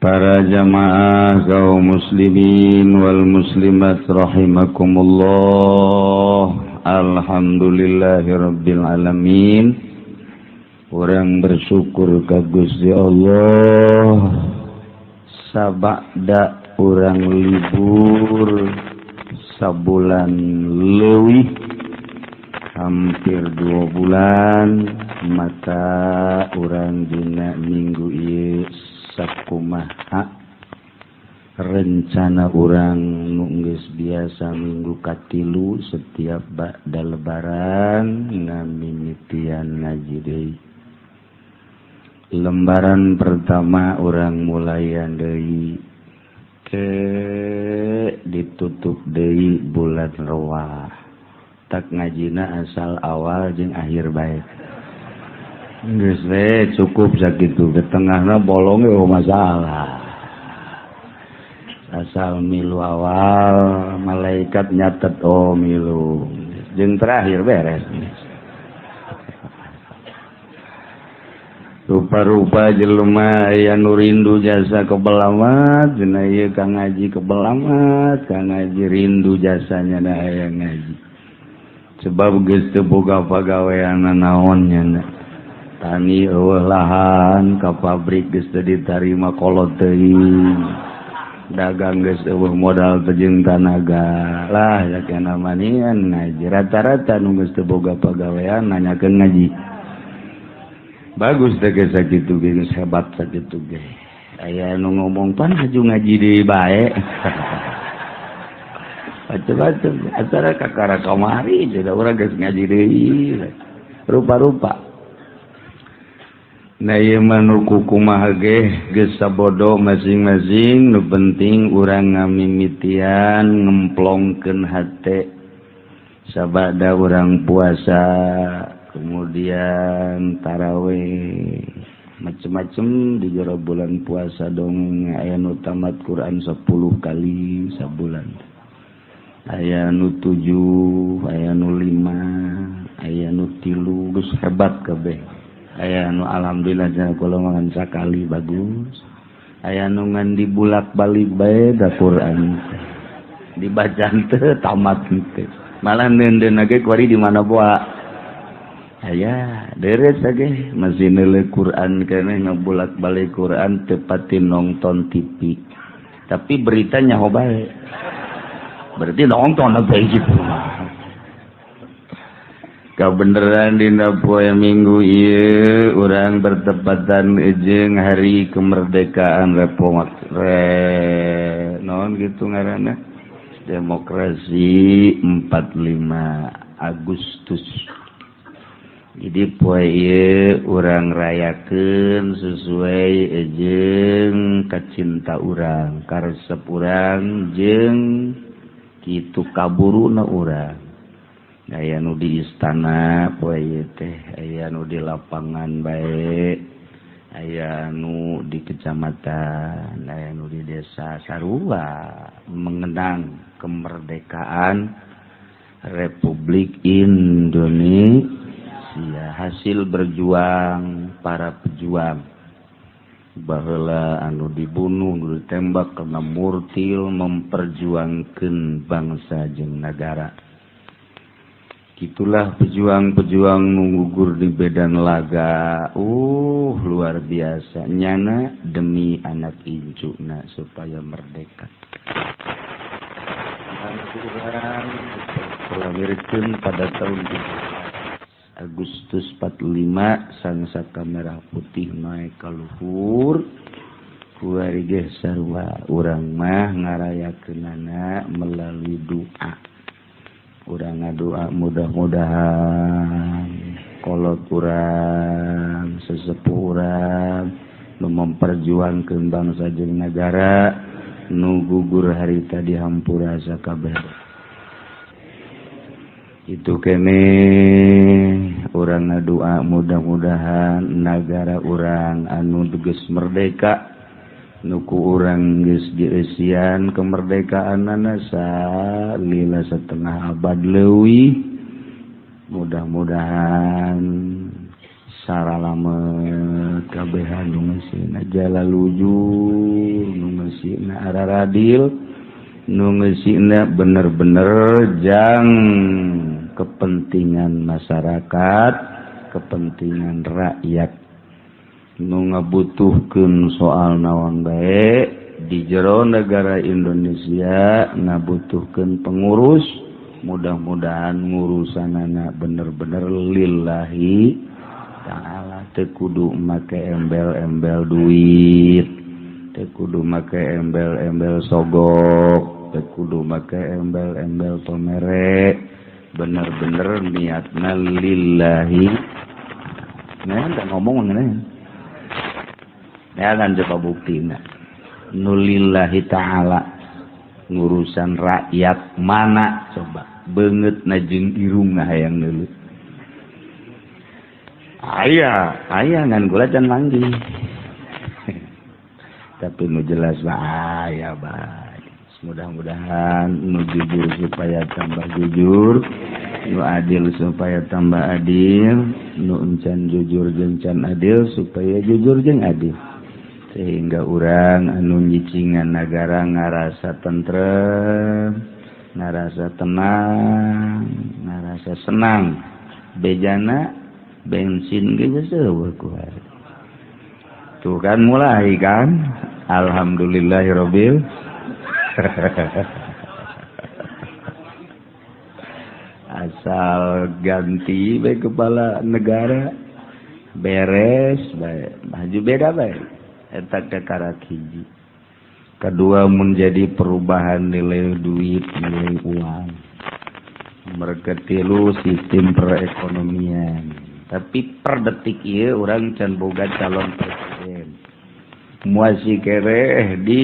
Para jamaah kaum muslimin wal muslimat rahimakumullah. Alhamdulillahirabbil alamin. Urang bersyukur ka Gusti Allah sabada urang libur sabulan leuwih hampir 2 bulan mata urang dina minggu ieu sakumaha rencana urang nu geus biasa minggu katilu setiap ba'da lebaran ngamimitian ngaji deui. Lembaran pertama urang mulayan deui ke ditutup deui bulan Rewah. Tak ngajina asal awal jeung akhir bae. Geus we cukup sakitu, ke tengahna bolong ge masalah. Asal milu awal malaikat nyatet milu. Jeung terakhir beres. Rupa-rupa jelema aya nu rindu jasa kebelamat, cenah ieu ka ngaji kebelamat, ka ngaji rindu jasanya da aya ngaji. Sebab geus teu boga pagawean naon nya. Tani eueuh lahan ka pabrik geus teu ditarima kolot teuing. Dagang geus eueuh modal teu jeung tanaga. Lah sakiana manian ngaji rata-rata nu geus teu boga pagawean nanyakeun ngaji. Bagus teh geus sakitu geus hebat sakitu ge. Aya nu ngomong pan haju ngaji deui bae. Macam-macam acara kakara kamari jadi urang geus ngaji deui. Rupa-rupa nah ieu mah nu kumaha ge geus sabodo masing-masing, nu penting urang ngamimitian ngemplongkeun hate sabada urang puasa, kemudian tarawih macem-macem di jero bulan puasa dong. Aya nu tamat Quran 10 kali sabulan, aya nu 7, aya nu 5, aya nu 3, geus hebat kabeh. Aya nu alhamdulillah cenah kula mangan sakali bagus. Aya nu ngan dibulak-balik bae da Quran. Dibacaan teu tamat teh. Malah neundeuna ge kuari di mana boa. Aya deres ge masih neuleuh Quran keneh ngabulak-balik Quran teu pati nonton TV. Tapi beritanya nyaho bae. Berarti nonton apa gitu. Kabeneran dina poe minggu ieu urang bertepatan jeung hari kemerdekaan naon gitu ngaranna demokrasi 45 Agustus. Jadi poe ieu urang rayakeun sesuai jeung kacinta urang, karesep urang jeung kitu kaburuna urang. Aya nu di istana poe ieu teh, aya nu di lapangan bae, aya nu di kecamatan, aya nu di desa sarua mengenang kemerdekaan Republik Indonesia, hasil berjuang para pejuang baheula anu dibunuh, nu ditembak karena murtil memperjuangkeun bangsa jeung negara. Itulah pejuang-pejuang nu gugur di medan laga. Luar biasa nyana demi anak incuna supaya merdeka. Al-Quran dilahirkeun pada tahun Agustus 45 sangsaka merah putih naik ka luhur. Kuari ge sarua urang mah ngarayakeunana melalui doa. Urang ngadoa mudah-mudahan kolot urang sesepuh urang nu memperjuangkeun bangsa jeung negara nu gugur harita dihampura sakabeh. Itu kene urang ngadoa mudah-mudahan negara urang anu geus merdeka nuku urang geus dieusian kemerdekaanna salila setengah abad leuwih. Mudah-mudahan saralama kabehan nu ngasina jalaluju ngeusina araradil nu ngeusina bener-bener jang kepentingan masyarakat, kepentingan rakyat. Nu ngabutuhkeun soal naon bae di jero negara Indonesia ngabutuhkeun pengurus, mudah-mudahan ngurusanana bener-bener lillahi ta'ala, teu kudu make embel-embel duit, teu kudu make embel-embel sogok, teu kudu make embel-embel pamere, bener-bener niatna lillahi. Nah, tak ngomong ngene. Ya kan coba buktina. Nulillahi ta'ala ngurusan rakyat mana coba beungeut na jeung irungna hayang neuleuh. Aya ngan gula can manggih. Tapi nu jelas mah aya bae. Mudah-mudahan nu jujur supaya tambah jujur, nu adil supaya tambah adil, nu encan jujur jeung can adil supaya jujur jeung adil. Sehingga orang anu nyicingan negara ngarasa tentrem, ngarasa tenang, ngarasa senang. Bejana bensin ge seueur kuat. Tuh kan mulai kan, alhamdulillahirabbil asal ganti bae kepala negara beres bae, maju beda bae. Eta kekarak hiji. Kedua menjadi perubahan nilai duit, nilai uang. Merketilu sistem perekonomian. Tapi per detik ieu urang can boga calon presiden. Muasi kere di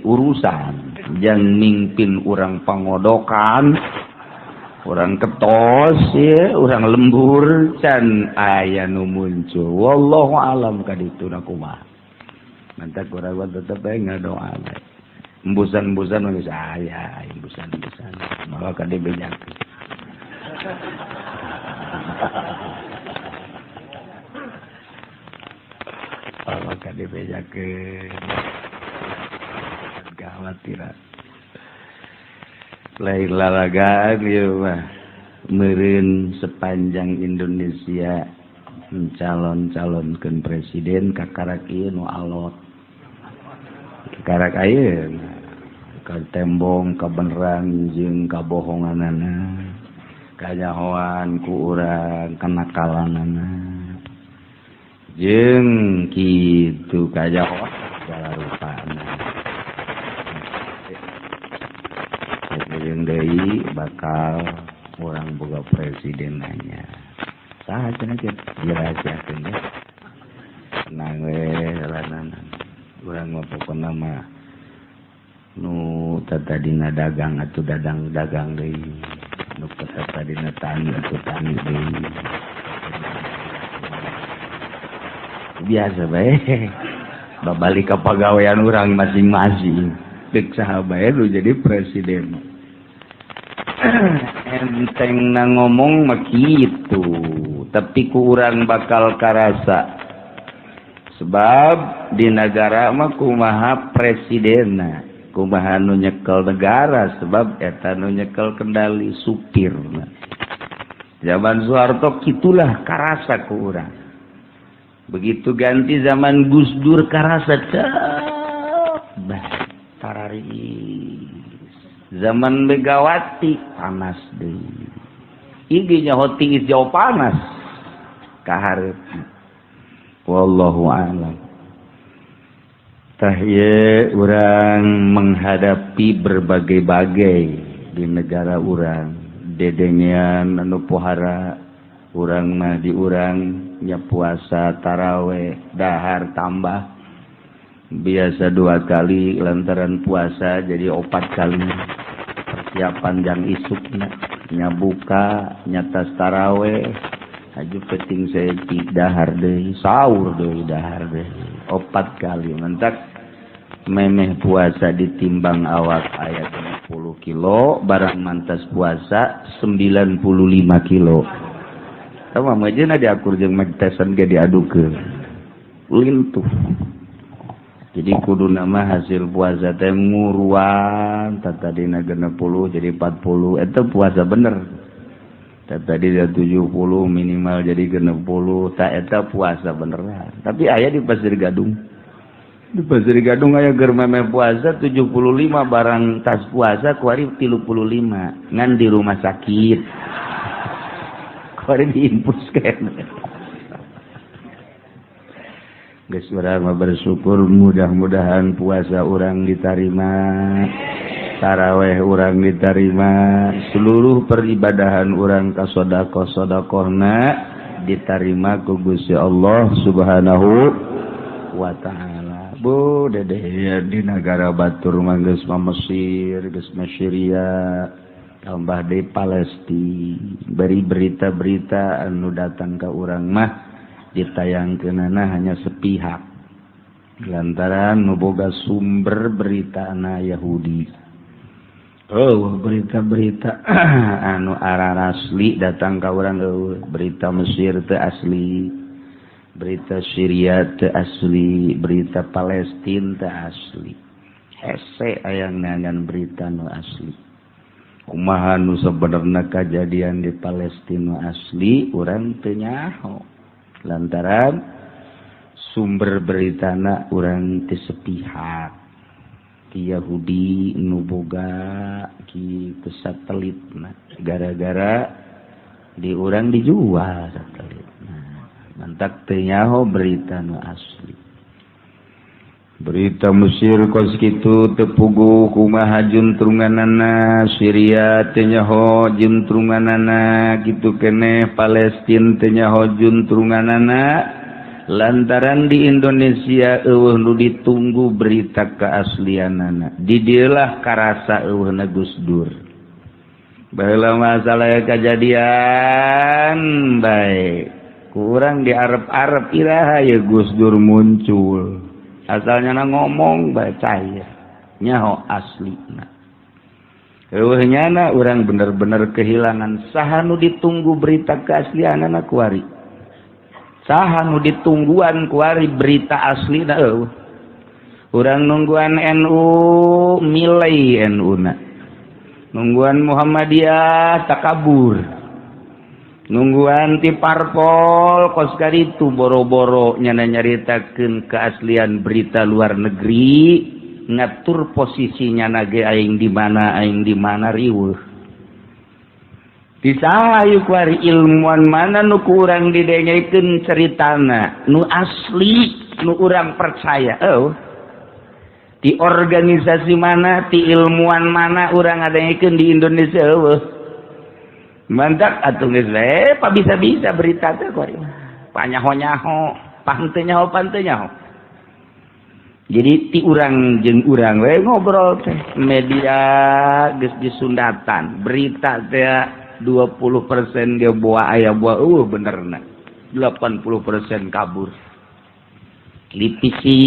urusan jang mimpin urang pangodokan, urang ketos ya, urang lembur can aya nu muncul. Wallahu alam kadituna kumaha. Mantak kurang tetap ngadoa. Embusan-embusan geus aya, embusan-embusan. Maka kade banyak. Maka kade banyak kekhawatiran. Lain lalagaan ieu mah meureun sepanjang Indonesia mencalon-calonkeun presiden kakarak ieu nu alot. Karak ayeuna ka tembong kabeneran jeung kabohonganana, kanyahoan ku urang kenakalanana, jeung kitu kanyahoan segala rupana. Jeung deui bakal urang boga presiden nanya. Saha cenah kieu dirahasiakeun ya. Tenang we lanana. Urang mah pokona mah nu tadina dagang atuh dagang deui, nu tadina tani atuh tani deui. Biasa bae. Babalik ka pagawean urang masing-masing. Deuk saha bae nu jadi presiden. Enteng na ngomong mah kitu, tapi ku urang bakal karasa. Sebab di negara mah kumaha presidenna, kumaha nu nyekel negara, sebab eta nu nyekel kendali supirna. Zaman Soeharto kitulah karasa ku urang. Begitu ganti zaman Gus Dur karasa tararis. Zaman Megawati panas deui. Ieu nya hoting jauh panas kaharep. Wallahu a'lam. Tah ieu urang menghadapi berbagai-bagai di negara urang. Dedengean anu pohara urang mah di urang nya puasa tarawih dahar tambah biasa 2 kali lantaran puasa jadi 4 kali persiapan jang isukna nya buka nya tas tarawih aju penting saya dahar deui sahur deui dahar deui 4 kali mentak memeh puasa ditimbang awak aya 10 kilo barang mantas puasa 95 kilo sama majeuna diakur jeung magtesan ge diadukeun lintuh Jadi kudu nama hasil puasa teh nguruan tadina 60 jadi 40 eta puasa bener. Tadi dia 70 minimal jadi 60 tak eta puasa beneran. Tapi aya di Pasir Gadung. Di Pasir Gadung aya keur meme puasa 75 barang tas puasa kuari 35 ngan di rumah sakit. Kuari diinfus kene. Geus urang mah bersyukur mudah-mudahan puasa urang diterima, taraweh urang diterima, seluruh peribadahan urang ka sedekah-sedekahna diterima ku Gusti Allah Subhanahu wa taala. Bu dedeh di negara batur mah geus Mesir, geus Syria, tambah di Palestina. Beri berita-berita anu datang ka urang mah ditayangkeunana hanya sepihak lantaran nu boga sumber berita na Yahudi. Oh, berita-berita anu arah asli datang ka urang berita Mesir teu asli, berita Syria teu asli, berita Palestina teu asli. Hese aya ngan berita nu asli. Kumaha nu sabenerna kajadian di Palestina asli urang teu nyaho. Lantaran sumber beritana urang teu sepihak ti Yahudi nu boga kitu satelitna gara-gara di urang dijual satelitna mantak teu nyaho berita nu asli. Berita Mesir kos kitu teu puguh kumaha juntrunganana, Syria teu nyaho juntrunganana kitu keneh, Palestina teu nyaho juntrunganana lantaran di Indonesia eueuh nu ditunggu berita keaslianana. Di dieulah karasa eueuhna Gus Dur. Baheula masalah kejadian bae. Kurang di Arab-Arab iraha ya Gus Dur muncul. Asalnya na ngomong baca ya nyaho aslina. Eueuhnya na urang bener-bener kehilangan saha nu ditunggu berita keaslianana kuari. Saha nu ditungguan kuari berita aslina eueuh. Urang nungguan NU milai NU na. Nungguan Muhammadiyah takabur. Nungguan ti parpol kos kaditu boro-boro nyana nyaritakeun keaslian berita luar negeri ngatur posisinya nage aing di mana riweuh. Disahayu kuari ilmuwan mana nu kurang didengekeun ceritana nu asli nu urang percaya. Di organisasi mana ti ilmuwan mana urang ngadengekeun di Indonesia eueuh. Mantak atuh geus bae pa bisa-bisa berita teh kuari panyaho-nyaho panteu nyaho. Jadi ti urang jeung urang we ngobrol teh media geus disundatan berita teh 20% ge boa aya boa benerna 80% kabur lipisi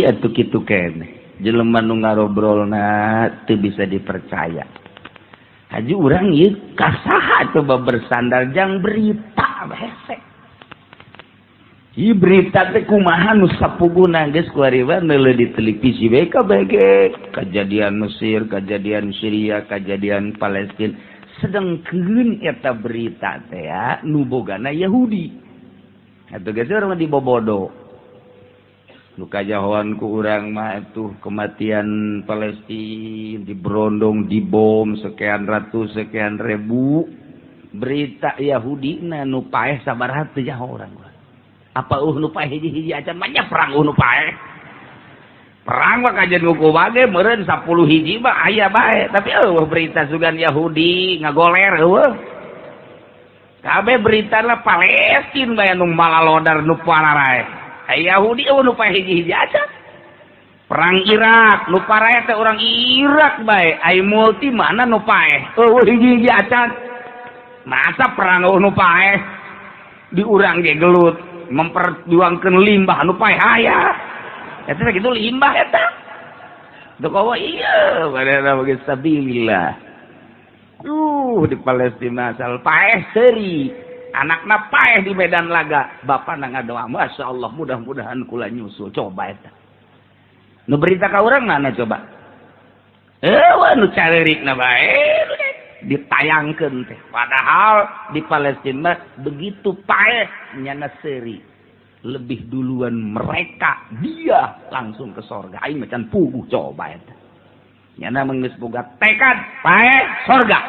atuh kitu keneh jelema nu ngarobrolna teu bisa dipercaya. Haji urang ieu kasaha coba bersandar jang berita hese. Ieu berita teh kumaha nu sapuguna geus kuariwa neuleuh di televisi bae kabeh kejadian Mesir, kejadian Syria, kejadian Palestina. Sedengkeun eta berita teh nu bogana Yahudi. Atuh geus urang dibobodo. Nu kajahoan ku urang mah atuh kematian Palestina diberondong dibom sekian ratus sekian ribu berita Yahudi na nu paeh sabaraha teu jaho urang. Apa nu paeh hiji-hiji acan mah perang nu paeh. Perang mah kajen nguku bage meureun 10 hiji mah aya bae tapi berita sugan Yahudi ngagoler eueuh. Kabeh beritana Palestina bae nu malalodar nu pararae. Yahudi nu paeh hiji-hiji aja. Perang Irak nu paraya teh orang Irak bae. Ai multi mana nu paeh? Hiji-hiji aja. Masa perang nu paeh di urang ge gelut memperjuangkeun limbah nu paeh aya. Eta kitu limbah eta. Teu kawa iya badana bagi sabilillah. Di Palestina asal paeh seuri. Anakna paeh di medan laga, bapak na ngadoa, masya Allah mudah-mudahan kula nyusul. Coba eta. Nu berita ka urang mana coba? Nu careurik na bae ditayangkeun teh. Padahal di Palestina begitu paeh nyana seuri. Lebih duluan mereka dia langsung ke sorga. Aing macan puguh coba eta. Nyana geus boga tekad paeh sorga.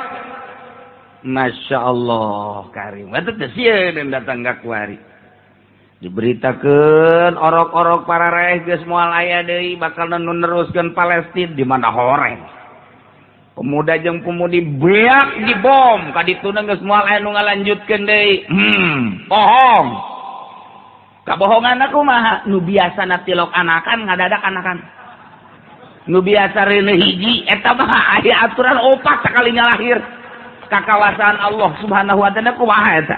Masya Allah karim. Eta teh sieun datang ka kuari. Diberitakeun orok-orok para raih geus moal aya deui bakal neruskeun Palestina di mana horeng. Pemuda jeung pemudi beak dibom ka dituna geus moal aya nu ngalanjutkeun deui. Bohong. Kabohonganna kumaha? Nu biasana tilok anakan ngadadak anakan. Nu biasa reuneu hiji eta mah aya aturan opat sakalinya lahir ka kawasan Allah Subhanahu wa taala kumaha eta?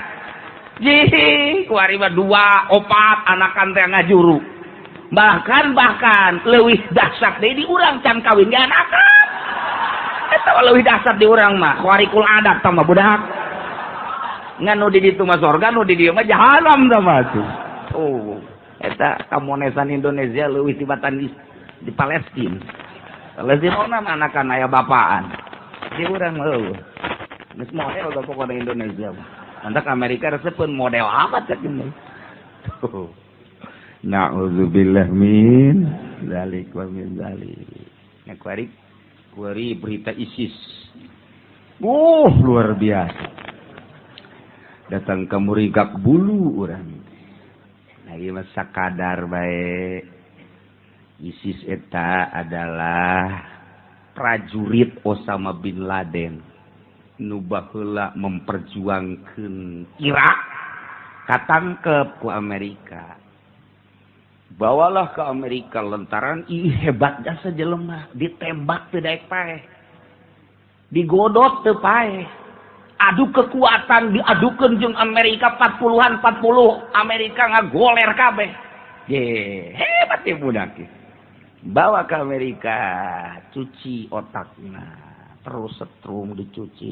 Jih, kuari mah 2, 4 anakan teh ngajuru. Bahkan leuwih dahsyat deui di urang can kawin ge anakan. Eta leuwih dahsyat di urang mah, kuarikul adat tah mah budak. Ngan nu di ditu mah sorga, nu di dieu mah jahanam tah mah tuh. Oh, eta kamonesan Indonesia leuwih tibatan di Palestina. Palestina mah anakan aya bapaan. Di urang leuwih. Geus model da pokona Indonesia mah. Antak Amerika resepun model apa cek ini? Na'udzubillah min dzalik wa min dzalik. Nek kuari berita ISIS. Luar biasa. Datang ke Murigak bulu urang. Nah, ieu mah sakadar bae. ISIS eta adalah prajurit Osama bin Laden. Nu baheula memperjuangkeun Irak katangkep ku Amerika. Bawalah ke Amerika lantaran ih hebat jasa jelema ditembak teu daek paeh. Digodot teu paeh. Adu kekuatan diadukeun jeung Amerika 40 Amerika ngagoler kabeh. Ye, hebat ya budak. Bawa ke Amerika cuci otakna. Terus setrum dicuci,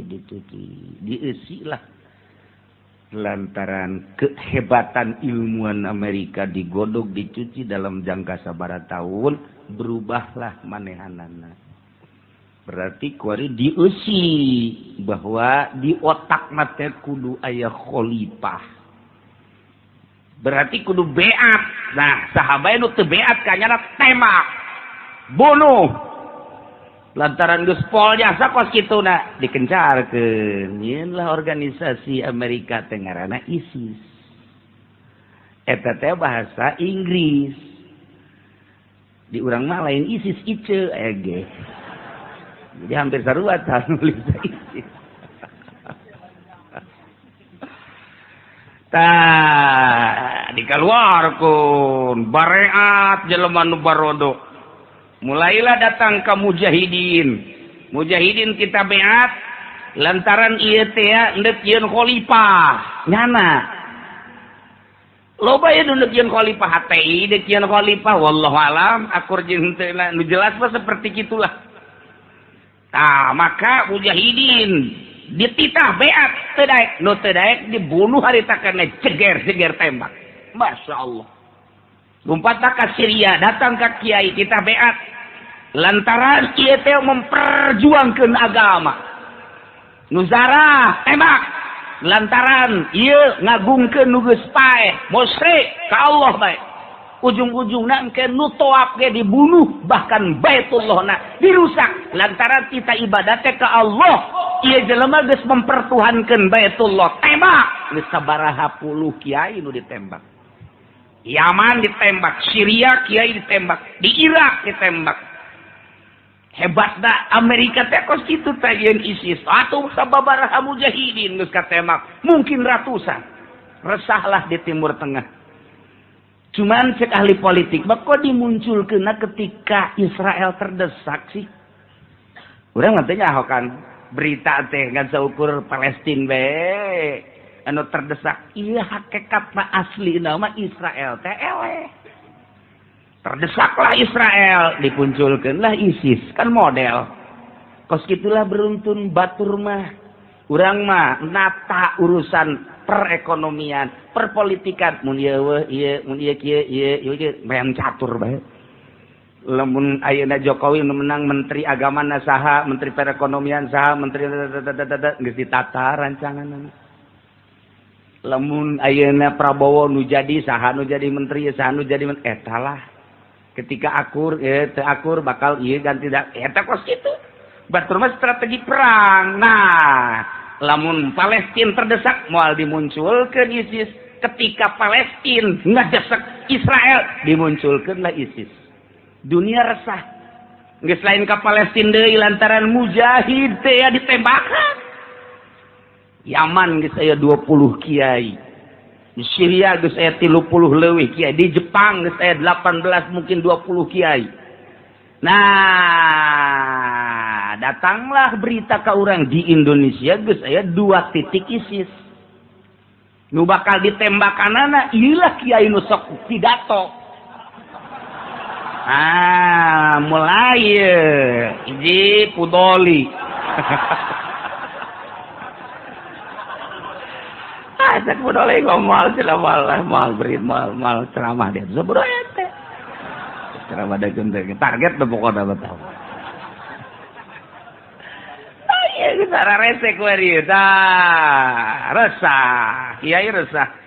diisi lah. Lantaran kehebatan ilmuwan Amerika digodok, dicuci dalam jangka sabaraha tahun, berubahlah manehanana. Berarti kuari diisi bahwa di otak mate kudu aya khalifah. Berarti kudu beat. Nah, sahabat nu teu beat kanyana tembak, bunuh. Lantaran geus pol jasa kos kituna dikencarkeun. Ieun lah organisasi Amerika teh ngaranna ISIS. Eta teh bahasa Inggris. Di urang mah lain ISIS ice aya ge. Jadi hampir sarua tah nulis ISIS. Tah dikaluarkeun bareat jelema nu barodo. Mulailah datang ke mujahidin. Mujahidin kita beat lantaran ieu teh endeup yeun khalifah. Nyana. Loba ya nu yeun khalifah HTI, deuk yeun khalifah wallahu alam, akur jeung teu nu jelas mah seperti kitulah. Tah, maka mujahidin dititah beat teu daek, nu teu daek dibunuh harita kana ceger tembak. Masyaallah. Lompatna ka Syria, datang ke kiai kita beat lantaran ieu teh memperjuangkeun agama. Nuzara tembak lantaran ieu ngagungkeun nu geus paeh, musyrik ka Allah bae. Ujung-ujungna engke nu toab ge dibunuh, bahkan Baitullahna dirusak lantaran kita ibadat ka Allah. Ieu jelema geus mempertuhankeun Baitullah, tembak. Geus sabaraha puluh kiai nu ditembak. Yaman ditembak, Syria kiai ditembak, di Irak ditembak. Hebat dah Amerika teh kos kitu teh ieun ISIS. Atuh sababaraha mujahidin geus katembak, mungkin ratusan. Resahlah di Timur Tengah. Cuman cek ahli politik, kok dimunculkeunna ketika Israel terdesak sih? Urang teh nyahokan berita teh ngan saukur Palestina bae. Anu terdesak, iya hakikatna asli nama Israel teh eleh. Terdesaklah Israel, dipunculkanlah ISIS, kan model. Kos gitulah beruntun batur mah. Urang mah nata urusan perekonomian, perpolitikan mun ieu ieu mun ieu kieu ieu main catur bae. Lamun ayeuna Jokowi menang menteri agama saha, menteri perekonomian saha, menteri geus ditata rancangan. Lamun ayeuna Prabowo nu jadi saha nu jadi menteri saha nu jadi eta lah. Ketika akur teu akur bakal ieu ganti eta kos kitu. Batur mah strategi perang. Nah, lamun Palestina terdesak moal dimunculkeun ISIS. Ketika Palestina ngadesak Israel dimunculkeun lah ISIS. Dunia resah. Geus lain ka Palestina deui lantaran mujahid teh ya ditembakan. Yaman geus aya 20 kiai. Di Syria geus aya 30 leuwih kiai. Di Jepang geus aya 18 mungkin 20 kiai. Nah, datanglah berita ka urang di Indonesia geus aya 2 titik ISIS. Nu bakal ditembakanana ieu lah kiai nu sok pidato. Mulai hiji pudoli. Cek pudoli ngomong cenah mal berit mal ceramah dia. Sabaraha teh. Ceramah da teh target teh pokona betah. Ieu cara resek we ieu tah. Resah, kiai resah.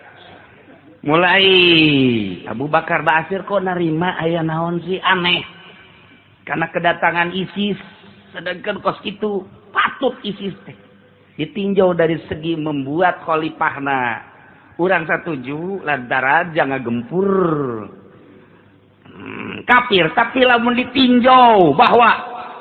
Mulai Abu Bakar Ba'asyir kok narima aya naon sih aneh karena kedatangan ISIS sedangkan kos itu patut ISIS teh ditinjau dari segi membuat khalifahna urang satuju lantaran jangan gempur kafir tapi lamun ditinjau bahwa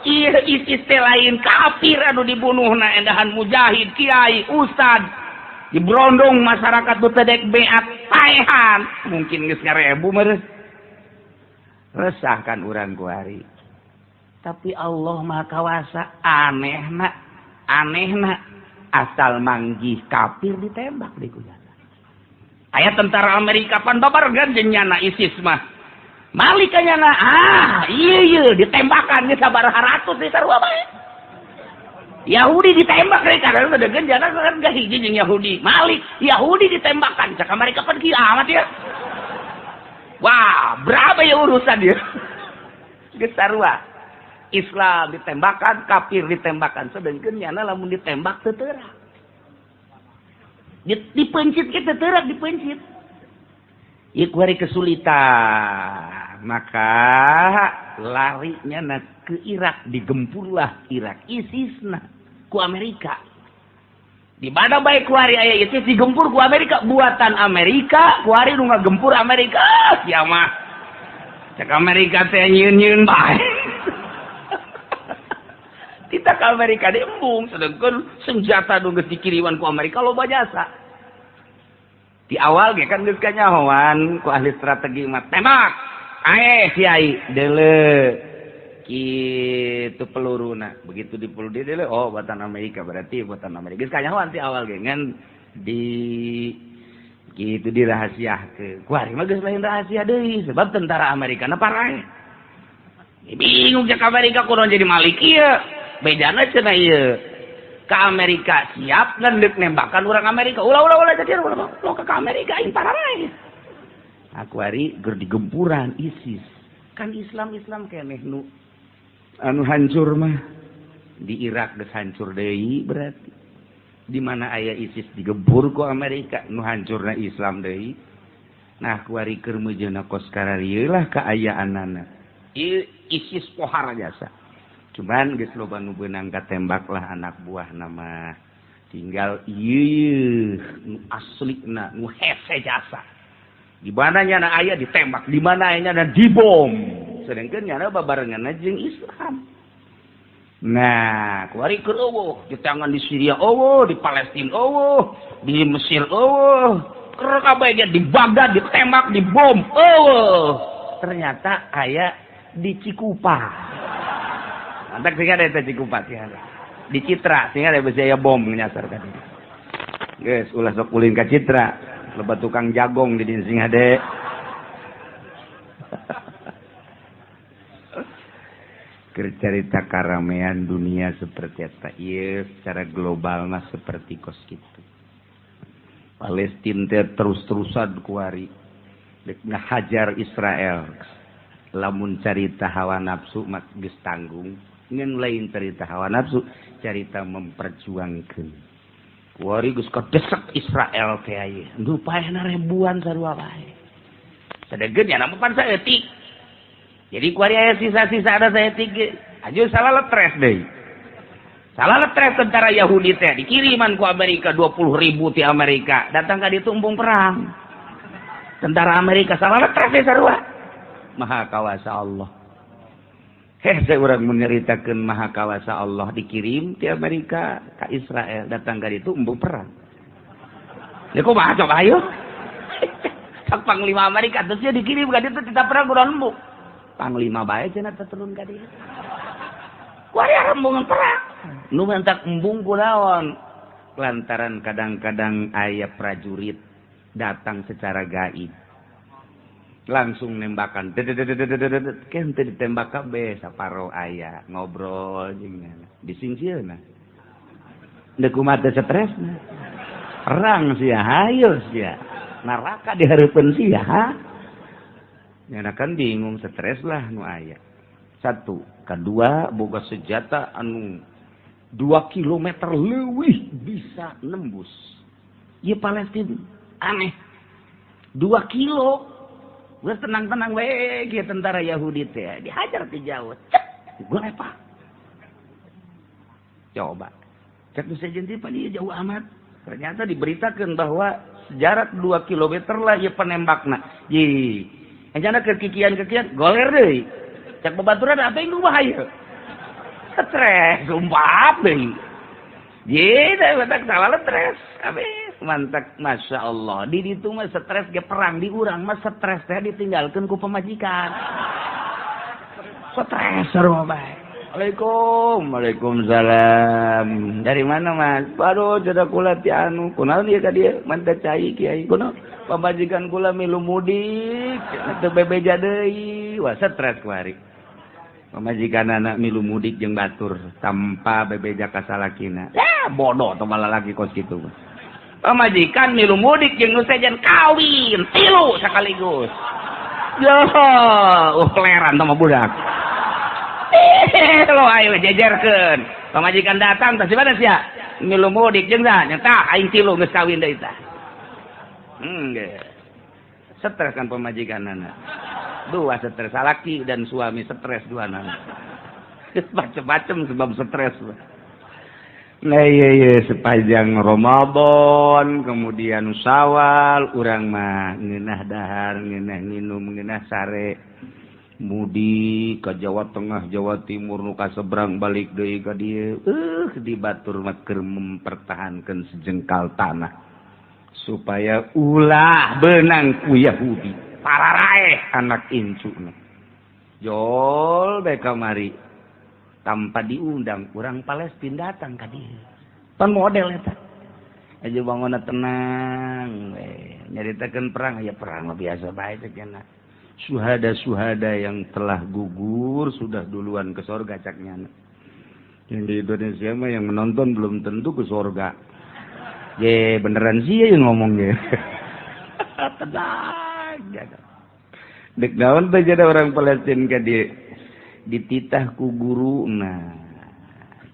ISIS teh lain kafir anu dibunuhna endahan mujahid kiai ustad diberondong masyarakat betedek beat paehan mungkin geus ngarebu meureus resah kan urang kuari tapi Allah Maha Kawasa anehna asal manggih kafir ditembak di kujana aya tentara Amerika pan babargan jeung nyana ISIS mah malik ka nyana ieu ditembakan geus sabaraha ratus di sarua bae Yahudi ditembak mereka karena udah genjana kan gak hiji jeung Yahudi Malik Yahudi ditembakkan cak mereka kan kiamat ya wah berapa ya urusan dia geus sarua Islam ditembakkan kafir ditembakkan sedengkeun nyana lamun ditembak teu teurak dipencit ke teu teurak dipencit ieu kuari kesulitan maka larinya ke Irak digempurlah Irak ISISna ku Amerika di mana baik kuari aya ISIS digempur ku Amerika buatan Amerika kuari nu ngagempur Amerika sia mah cek Amerika teh nyieun-nyieun bae kita ke Amerika diembung sedangkan senjata nu geus dikiriman ku Amerika loba jasa di awal ge kan geus kanyahoan ku ahli strategi mah tembak kiai deuleu kitu peluruna begitu dipeluru dia deuleu oh buatan Amerika berarti buatan Amerika geus kanyahoan ti awal ge ngan di kitu dirahasiakeun kuari mah geus lain rahasia deui sebab tentara Amerika na parae bingung cek Amerika kunaon jadi malik ieu bedana cenah ieu ka Amerika siap ngan deuk nembakan urang Amerika ulah jadi ulah ke Amerika aing parae aku hari ger digempuran ISIS kan Islam keneh nu anu hancur mah di Irak geus hancur deui berarti di mana aya ISIS digempur ku Amerika nu hancurna Islam deui nah ku ari keur meujeuna kos kararieu lah kaayaanana ieu ISIS pohar jasa cuman geus loba nu beunang katembak lah anak buah nama tinggal ieu nu aslina nu hese jasa di mana nyana aya ditembak di mana aya nyana dibom sedangkeun nyana babarenganna jeung Islam nah kuari keur eueuh di tangan di Syria eueuh di Palestina eueuh di Mesir eueuh keur kabeh di Baghdad ditembak dibom eueuh ternyata aya di Cikupa antak singa ada Cikupa singa di Citra singa ada besi aya bom nyasar ka dieu geus ulah sok ulin ka Citra lebat tukang jagong di dieu singa de cerita karamean dunia seperti apa iya secara global mah seperti kos gitu Palestina terus-terusan kuari ngahajar Israel lamun cerita hawa nafsu mak geus tanggung ngan lain cerita hawa nafsu cerita memperjuangkeun kuari geus kadesak Israel teh aya nu paehna ribuan sarua bae sadegeun nya namun pan saeutik jadi kuari aya sisa-sisa ada saeutik ge aju salah letres deui salah letres tentara Yahudi teh dikiriman ku Amerika 20.000 ti Amerika datang ka ditu embung perang tentara Amerika salah letres teh sarua maha kawasa Allah saya orang menceritakan maha kawasa Allah dikirim ti Amerika ke Israel datang ka ditu embung perang ya kok maha coba ayo sak panglima Amerika terus dia dikirim ka ditu kita perang kurang embung panglima bae cenah turun ka ditu kuari embung perang nu mentak embung kunaon lantaran kadang-kadang aya prajurit datang secara gaib langsung nembakan kan teu ditembak kabeh saparo aya ngobrol jeung disingcieuna deuk kumaha teh stresna perang sia hayo sia neraka dihareupeun sia nyana kan bingung stres lah nu aya satu kedua boga senjata anu 2 kilometer leuwih bisa nembus ieu Palestina aneh 2 kilo geus tenang-tenang we ge tentara Yahudi teh dihajar ti jauh gue lepak coba cek sejen ti dia jauh amat ternyata diberitakan bahwa jarak 2 kilometer lah ieu penembakna ji enjana kekikian goler deui cek babaturan apa yang bahaya stres sumpah deui ji da batak salah stres kabeh mantap masya Allah di ditu mah stres ge perang di urang mah stres teh ditinggalkeun ku pamajikan stres sarua bae Waalaikumsalam dari mana mas baru jadi kula ti anu kunaon ieu ka dieu mantap cai kiai kunaon pamajikan kula milu mudik teu bebeja deui wah stres kuari pamajikan anak milu mudik jeung batur tanpa bebeja ka salakina ya bodoh teh malah lagi kos kitu pamajikan milu mudik jeung nu sejen kawin 3 sakaligus yo kleran sama budak lo ayo jejerkeun pamajikan datang teh simana sia milu mudik jeung da nya tah aing 3 geus kawin deui tah stres kan pamajikanana 2 stres salaki dan suami stres 2 anak macam-macam sebab stres. Nah iya sepanjang Ramadan kemudian Syawal urang mah ngeunah dahar ngeunah nginum ngeunah sare mudik ka Jawa Tengah Jawa Timur nu kaseberang balik deui ka dieu di batur mah keur mempertahankan sejengkal tanah supaya ulah benang ku Yahudi pararaeh anak incuna jol bae kamari tanpa diundang kurang Palestina datang ka dieu pan model eta aja bangunna tenang nyaritakeun perang ya perang biasa bae teh cenah suhada yang telah gugur sudah duluan ke surga caknya yang di Indonesia mah yang menonton belum tentu ke surga ye beneran sih yang ngomongnya tenang dek daun teh jadi orang Palestina ka dieu dititah ku guruna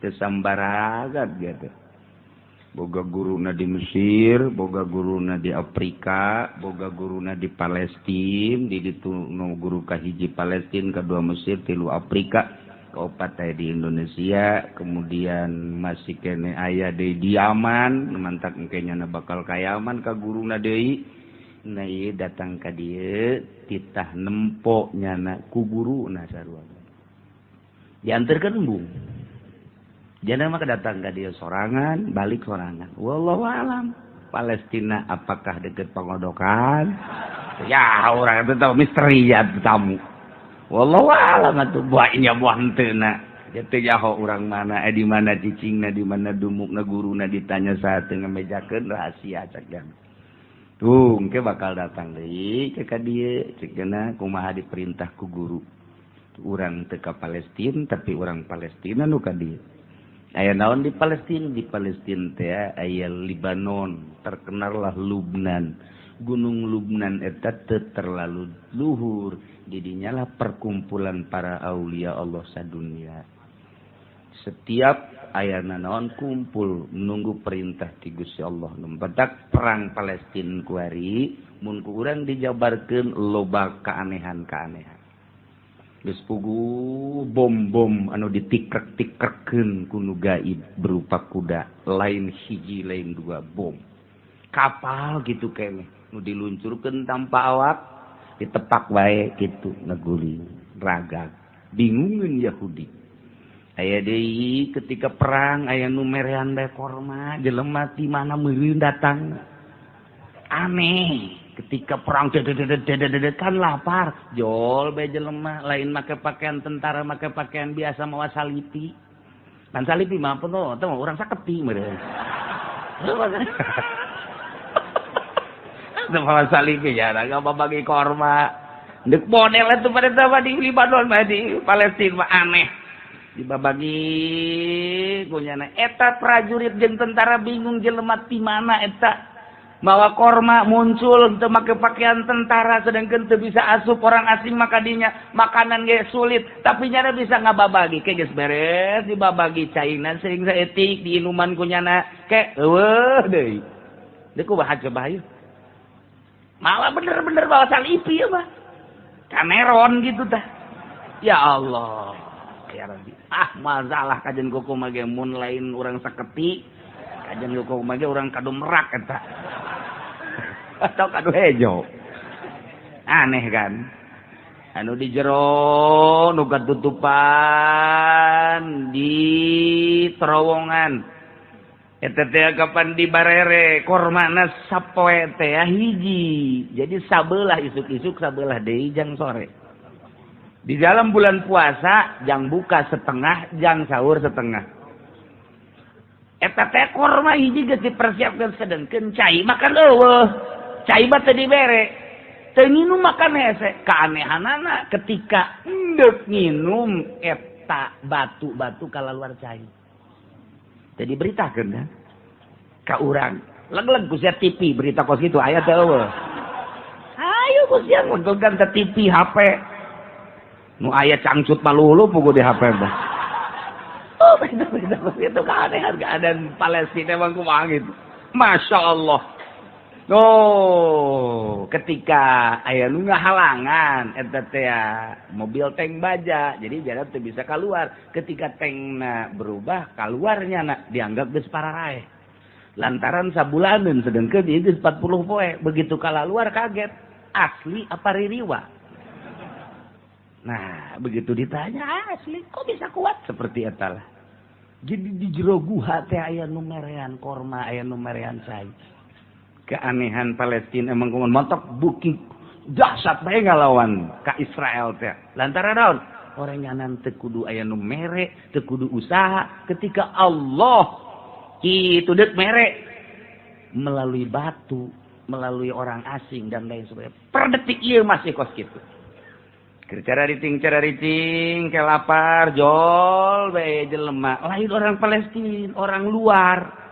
kesambaragat gitu boga guruna di Mesir boga guruna di Afrika boga guruna di Palestina di ditu no guru kahiji Palestina kedua Mesir tilu Afrika keopat aya di Indonesia kemudian masih kene aya di Yaman mantak engkenya bakal ka Yaman ka guruna deui nah ieu datang ka dieu titah nempo nyana ku guruna sarua diantarkan embung jangan mah datang ke dia sorangan balik sorangan wallahu alam Palestina apakah dekat pengodokan ya orang itu tahu misteri ya tamu wallahu alam atuh buahnya buah henteu jatuh jaho orang mana di mana cicingna di mana dumukna guruna ditanya saat ngamejakeun rahasia cak dan tuh engke bakal datang deui ka dieu ceukna kumaha diperintah ku guru urang teu ka Palestina tapi urang Palestina nu ka dieu aya naon di Palestina teh aya Libanon terkenal lah Lubnan Gunung Lubnan eta teu terlalu luhur, didinyalah perkumpulan para aulia Allah sadunia. Setiap ayana naon kumpul menunggu perintah ti Gusti Allah. Badak perang Palestina kuari mun ku urang dijabarkeun loba keanehan-keanehan. Geus pugu bom-bom anu ditikrek-tikrekeun ku nu gaib berupa kuda, lain hiji lain dua bom. Kapal gitu keneh nu diluncurkeun tanpa awak ditepak wae kitu ngaguling ragag. Bingungeun Yahudi. Aya deui ketika perang aya nu merean bae korma, jelema ti mana meureun datang. Aneh. Ketika perang kan lapar, jol bae jelema lain make pakaian tentara, make pakaian biasa mawa salipi. Kan salipi mah apa tuh? Teu urang saketi meureun. Mawa salipi ya, enggak bagi korma. Deuk model itu pada tama di Libanon mah di Palestina mah aneh. Dibabagi kunyana eta prajurit jeung tentara bingung jelema ti mana eta. Mawa korma muncul untuk make pakaian tentara sedangkan teu bisa asup orang asing makadinya makanan ge sulit tapi nyana bisa ngababagi ke geus beres dibabagi cainan sering saeutik di inuman kunyana ke eueuh deui deku bahaja bahayu malah bener-bener bawa salipi ya mah kameron gitu tah ya Allah ya Rabbi masalah kajen kuku mage mun lain urang saketi kajen kuku mage urang kadu merak eta atau kadu hejo aneh kan anu di jero nu katutupan di terowongan eta teh kapan di barere kormana sapoe teh hiji jadi sabelah isuk-isuk sabelah deui jang sore di dalam bulan puasa jang buka setengah jang sahur setengah eta teh korma hiji geus dipersiapkeun sedengkeun cai makan eueuh cai mah teu dibere teu nginum makan hese keanehanana ketika hendeuk nginum eta batu-batu kalaluar cai teu diberitakeun kan ka urang leg-leg ku sia TV berita kos kitu aya teh eueuh ayo ku sia ngegolgan teh TV HP nu aya cangcut malulu pugu di HP mah oh itu keanehan Palestina emang kumaha gitu Masya Allah. Oh, ketika aya nu ngahalangan eta teh mobil tank baja, jadi jalan teu bisa keluar. Ketika tankna berubah keluarnya nak dianggap geus pararae. Lantaran sabulaneun sedengkeun ieu geus 40 poe, begitu kalaluar kaget. Asli apa ririwa? Nah, begitu ditanya asli, kok bisa kuat seperti eta lah. Jadi di jero guha teh aya nu merean korma, aya nu merean sai. Keanehan Palestina emang kumaha mantap bukti dahsyat bae ngalawan ka Israel teh. Lantaran naon? Orenganan teu kudu aya nu mere, teu kudu usaha ketika Allah kitu deuk mere melalui batu, melalui orang asing dan lain sebagainya. Per detik ieu masih kos kitu. Cara riting ke lapar jol bae jelema lain orang Palestina, orang luar.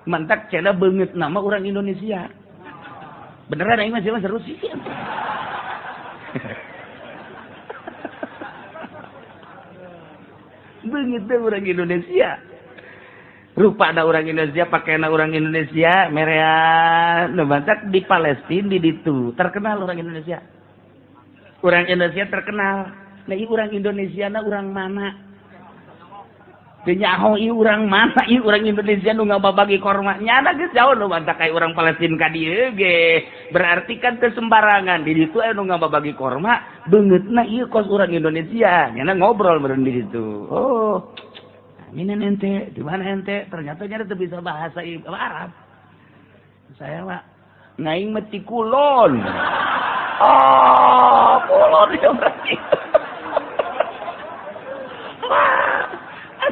Mantak cina banget nama orang Indonesia. Beneran aing mah seru sih. Banget orang Indonesia. Rupa ada orang Indonesia, pakaian orang Indonesia, merean, mantak di Palestina di ditu. Terkenal orang Indonesia. Orang Indonesia terkenal. Nah, orang Indonesia na orang mana? Nyaho ieu urang mana ieu urang Indonesia nu ngababagi korma nyana geus jauh nu mantak kayak urang Palestina ka dieu ge berarti kan teu sembarangan di ditu anu ngababagi korma beungeutna ieu kos urang Indonesia nyana ngobrol meureun di ditu oh minen ente di mana ente ternyata nyana teu bisa bahasa Arab saya mah ngaing meti kulon oh kulon ieu berarti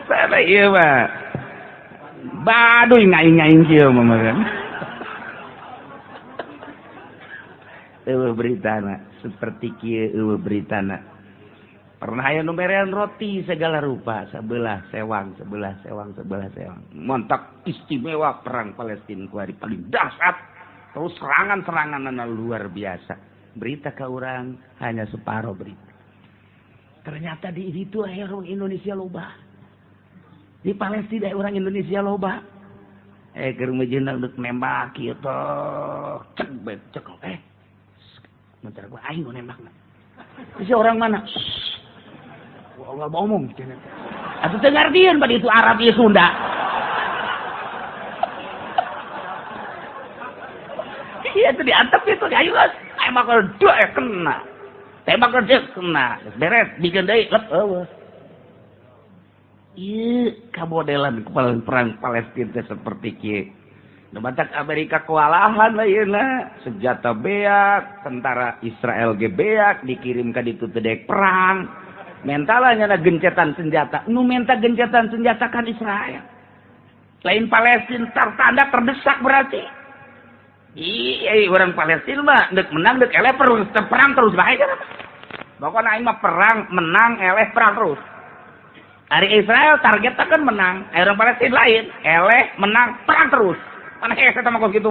sana iya mah baduy ngaing-ngaing kieu mah kan eueuh beritana seperti kieu eueuh beritana pernah aya nu merean roti segala rupa sebelah sewang mantap istimewa perang Palestina kuari paling dahsyat Terus serangan-serangan luar biasa. Berita ke orang hanya separuh berita. Ternyata di itu orang Indonesia loba. Di Palestina orang Indonesia loba. Keur mejeunna deuk nembak kieu toh. Cek. Bentar gua aing nembakna. Si orang mana? Allah ngomong cenah. Atuh teu ngartieun pada itu Arab ieu Sunda. Iya itu di atap itu ayo tembak dua kena. Tembak kerja kena. Beres bikin deui lep eueuh. Iya kamodelan perang Palestina seperti kieu. Batak Amerika kewalahan layeuna, senjata beak, tentara Israel ge beak dikirim ka ditu teu daek perang. Mentalnya na gencetan senjata. Nu menta gencetan senjata kan Israel. Lain Palestina tanda terdesak berarti. Iya, orang Palestina mah dek menang dek eleh perang terus bae kan. Pokoknya aing mah perang menang eleh perang terus. Hari Israel targetnya kan menang, orang Palestina lain eleh menang perang terus. Mana eta mah kok kitu.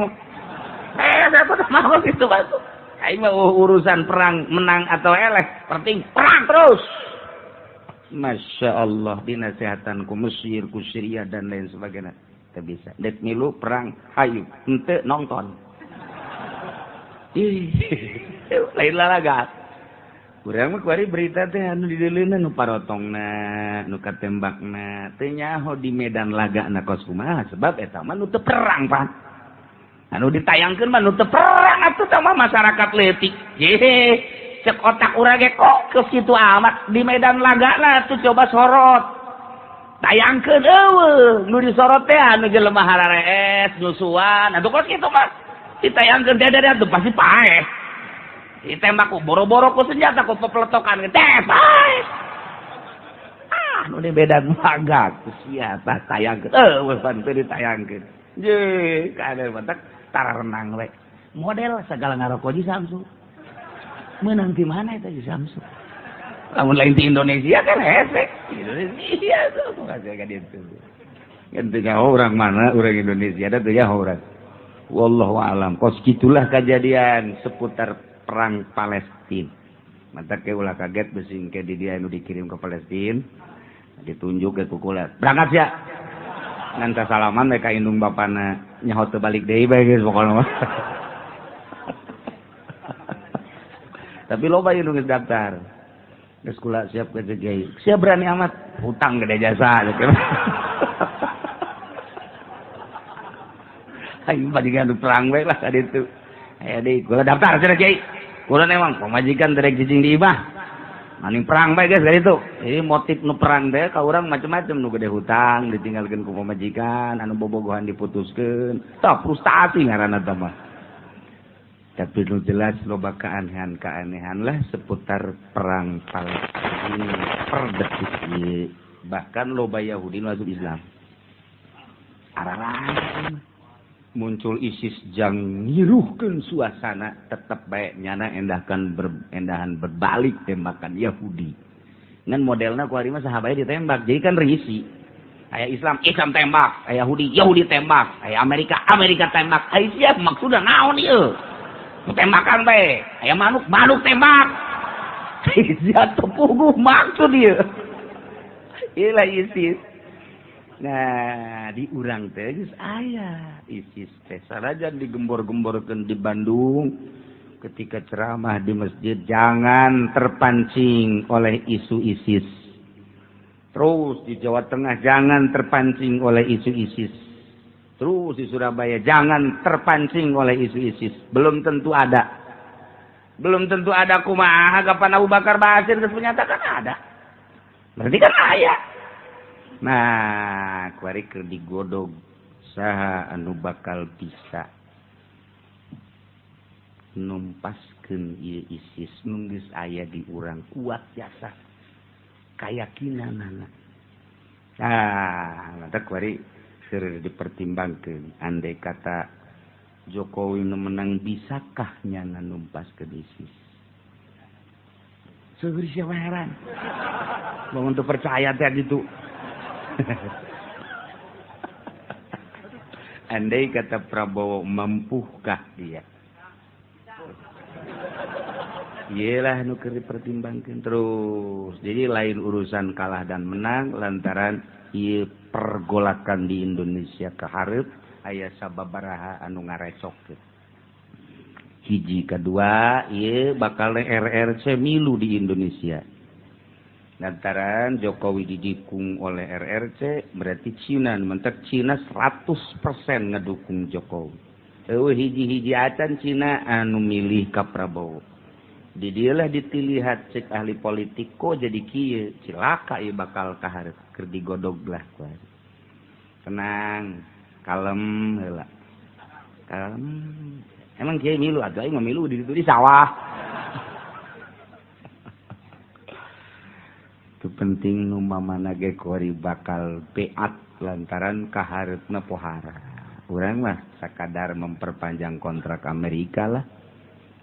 Eta mah kok kitu batu. Aing mah urusan perang menang atau eleh, penting perang terus. Masya Allah dinasehatan ku Mesir, ku Syria dan lain sebagainya. Teu bisa. Dek milu perang hayu, henteu nonton. Lain lalagat. Urang mah kuari berita teh anu dideuleunan nu parotongna, nu katembakna, teu nyaho di medan lagana kos kumaha sebab eta mah nu teu perang, Pak. Anu ditayangkeun mah nu teu perang atuh tah mah masyarakat leutik. Cek otak urang ge kok ke situ amat di medan lagana tuh coba sorot. Tayangkeun eueuh, nu disorot teh anu jelema hararees, nyusuan, atuh kos kitu mah. Ditayangkeun dada tuh pasti paeh. Ditembak ku boro-boro ku senjata ku pepletokan teh paeh. Nu di medan magak sia tah tayangkeun. Wes teu ditayangkeun. Je, kana batak tara renang we. Model segala ngaroko di Samsu. Menang di mana eta di Samsu? Lamun lain di Indonesia kan hese. Indonesia tuh kasih ka ditu. Gantinya orang mana orang Indonesia ada teh orang. Wallahu alam. Kos gitulah kejadian seputar perang Palestina. Mata ke ulah kaget besing ke di dia anu dikirim ke Palestina. Ditunjuk ke kukulat. Berangkat ya. Ngan salaman mereka indung bapana nyaho teu balik deui bae geus pokona mah. Tapi loba indung geus daftar. Geus kula siap ke GI. Siap berani amat hutang gede jasa gitu. Aing majikan perang bae lah ka ditu. Aya deui kula daftar cenah Kiai. Kula emang pamajikan derek jijing di imah. Maning perang bae guys ka ditu. Jadi motif nu perang teh ka urang macam-macam nu gede hutang ditinggalkeun ku pamajikan, anu bobogohan diputuskeun. Tah frustasi ngaranna teh mah. Tapi nu jelas loba keanehan-keanehan lah seputar perang Palestina per detik ieu. Bahkan loba Yahudi nu masuk Islam. Araran muncul ISIS jang ngiruhkeun suasana tetep bae nyana endahan berbalik tembakan Yahudi. Ngan modelna ku ari mah saha bae ditembak. Jadi kan risi. Aya Islam tembak, aya Yahudi tembak, aya Amerika tembak. Ai siap maksudna naon ieu? Tembakan bae. Aya manuk tembak. Siap tepuguh maksud ieu. Ieu ISIS. Nah, di urang teh geus aya ISIS teh sarajan digembor-gemborkeun di Bandung ketika ceramah di masjid, jangan terpancing oleh isu ISIS. Terus di Jawa Tengah jangan terpancing oleh isu ISIS. Terus di Surabaya jangan terpancing oleh isu ISIS. Belum tentu ada. Belum tentu ada kumaha kapan Abu Bakar Basir geus menyatakan ada. Berarti kan aya. Nah, kuari keur digodog saha anu bakal bisa numpaskeun ieu ISIS nu geus aya di urang kuat jasa kayakinanna. Nah, mata kuari keur dipertimbangkeun andai kata Jokowi nu menang bisakah nyana numpaskeun ISIS. Seueur siapa heran. Mau untuk percaya teh gitu. Andai kata Prabowo, mampukah dia? Iyalah nu keur dipertimbangkeun terus. Jadi lain urusan kalah dan menang lantaran ieu pergolakan di Indonesia kaharep aya sababaraha anu ngaresok. Hiji kedua ieu bakal RRC milu di Indonesia. Lantaran Jokowi didukung oleh RRC berarti Cina mentek Cina 100% ngedukung Jokowi. Hiji-hiji acan Cina anu milih ka Prabowo. Di dialah ditilihat cek ahli politik kok jadi kieu cilaka ieu bakal kaharep keur digodog lah kuari. Tenang, kalem heula. Kalem. Emang kieu milu atuh aing mah milu di sawah. Itu penting nu mamana ge kuari bakal peat lantaran kaharepna pohara. Urang mah sakadar memperpanjang kontrak Amerika lah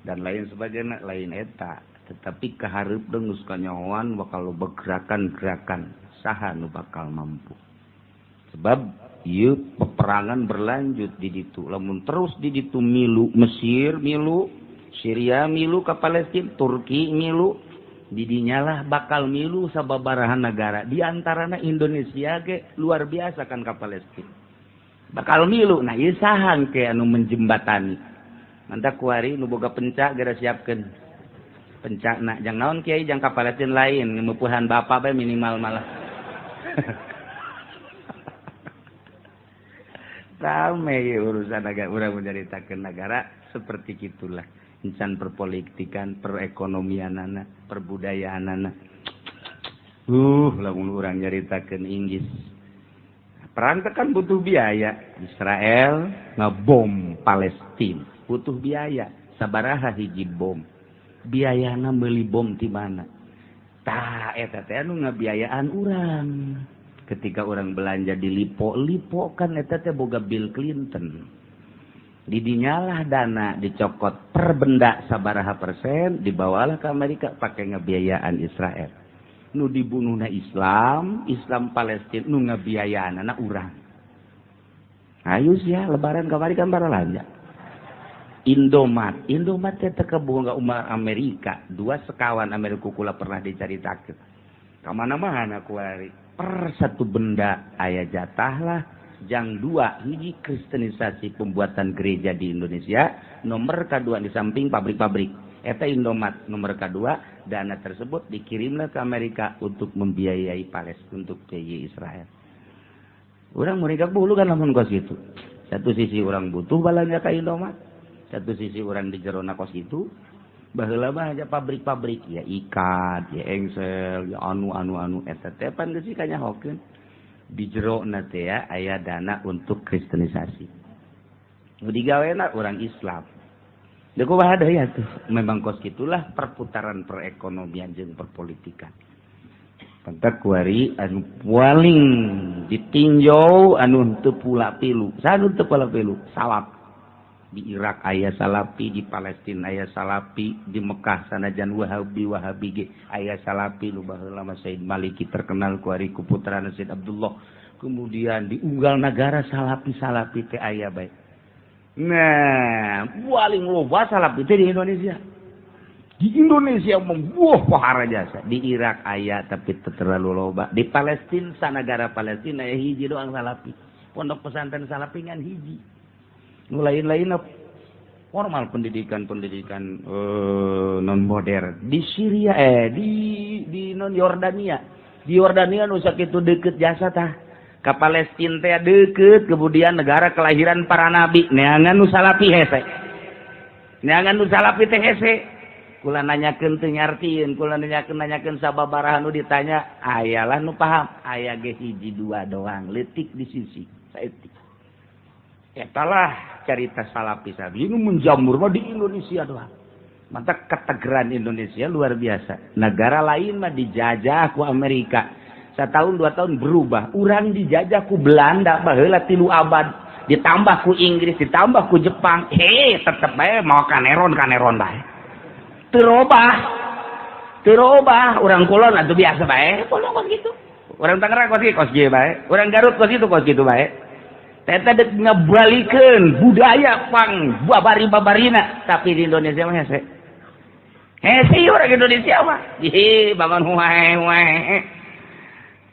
dan lain sebagainya lain eta. Tetapi kaharep geus kanyahoan bakal bergerakan-gerakan saha nu bakal mampu. Sebab ieu peperangan berlanjut di ditu. Lamun terus di ditu milu Mesir milu, Syria milu ka Palestina, Turki milu. Didinyalah bakal milu sababarahan negara di antarana Indonesia ge luar biasa kan ka Palestina bakal milu. Nah ieu saha ke anu menjembatani mantap kuari nu boga pencak gara siapkeun pencakna jang naon kiai jang ka Palestina lain ngemupuhan bapak bae minimal malah rame urusan negara urang menceritakeun negara seperti gitulah. Insan perpolitikan, perekonomianana, perbudayaanana. Lamun urang nyaritakeun Inggris. Perang kan butuh biaya. Israel ngebom Palestina, butuh biaya. Sabaraha hiji bom. Biayana meuli bom di mana? Tah eta teh anu ngabiayaan urang. Ketika orang belanja di Lipo kan eta teh boga Bill Clinton. Didinyalah dana dicokot per benda sabaraha persen dibawalah ke Amerika pakai ngebiayaan Israel. Nu dibunuhna Islam Palestina nu ngebiayaanna urang. Ayo sia lebaran kamari kan baralanja. Indomat teh teu boga umat Amerika, 2 sekawan Amerika kula pernah dicaritakeun. Ka mana-mana kuari per satu benda aya jatah lah. Jang 2 hiji kristenisasi pembuatan gereja di Indonesia, nomor kedua di samping pabrik-pabrik eta Indomat, nomor kedua dana tersebut dikirimlah ke Amerika untuk membiayai Palestina untuk biaya Israel. Urang mereka bulu kan lamun kos gitu. Satu sisi orang butuh balanya ka Indomat, satu sisi orang di jerona kos itu baheula mah aja pabrik-pabrik ya ikat, ya engsel, ya anu eta teh pan geus kanyahokeun. Di jero nate ya aya dana untuk kristenisasi. Nu digawena orang Islam. Deku ada ya tuh. Memang kos gitulah perputaran perekonomian jeung perpolitikan. Pantak kuari anu paling ditinjau anu teu pula pilu. Sanu teu pula pilu? Salap. Di Irak aya salapi, di Palestina aya salapi, di Mekah sanajan Wahabi ge aya salapi lu baheula mah Said Maliki terkenal kuari ku putrana Said Abdullah. Kemudian di unggal negara salapi teh aya bae. Nah, paling loba salapi teh di Indonesia. Di Indonesia membuah pahara jasa. Di Irak aya tapi terlalu loba. Di Palestina sanagara Palestina aya hiji doang salapi. Pondok pesantren salapi ngan hiji. Lain-lainnya formal pendidikan non modern di Syria di non Yordania nu sakitu deket jasa tah ka Palestina teh deket kemudian negara kelahiran para nabi neangan nu salapi teh hese kula nanyakeun teu nyartieun kula nanyakeun sababaraha nu ditanya ayalah nu paham aya ge hiji 2 doang leutik di sisi saeutik etalah cerita salapi sabi ini menjamur mah di Indonesia doang. Mantap ketegeran Indonesia luar biasa. Negara lain mah dijajah ku Amerika. 1 tahun 2 tahun berubah. Urang dijajah ku Belanda baheula 3 abad. Ditambah ku Inggris, ditambah ku Jepang. Tetep bae mau kaneron bae. Terubah. Urang kulon atuh biasa bae. Kulon kos gitu. Urang Tangerang kos kieu bae. Urang Garut kos gitu bae. Eta dek ngebalikeun budaya pang babari-babarina, tapi di Indonesia mah hese. Hese orang Indonesia mah. Ih, bangun huae.